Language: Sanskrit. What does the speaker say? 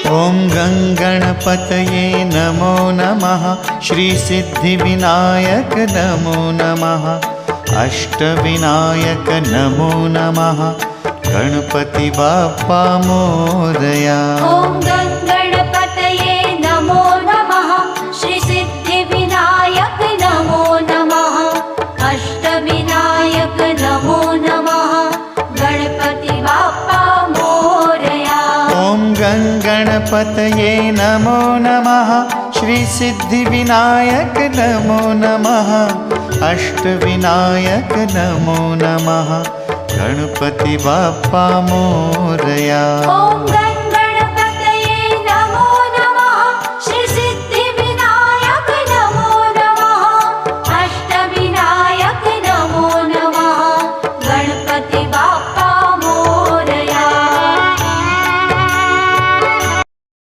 ॐ गणपतये नमो नमः। श्री सिद्धिविनायक नमो नमः। अष्टविनायक नमो नमः। गणपति बाप्पा मोरया। ॐ गणपतये नमो नमः। श्री सिद्धिविनायक नमो नमः। अष्टविनायक नमो नमः। गणपति बाप्पा मोरया। ॐ गणपतये नमो नमः। श्री सिद्धिविनायक नमो नमः। अष्टविनायक नमो नमः। गणपति बाप्पा मोरया। ॐ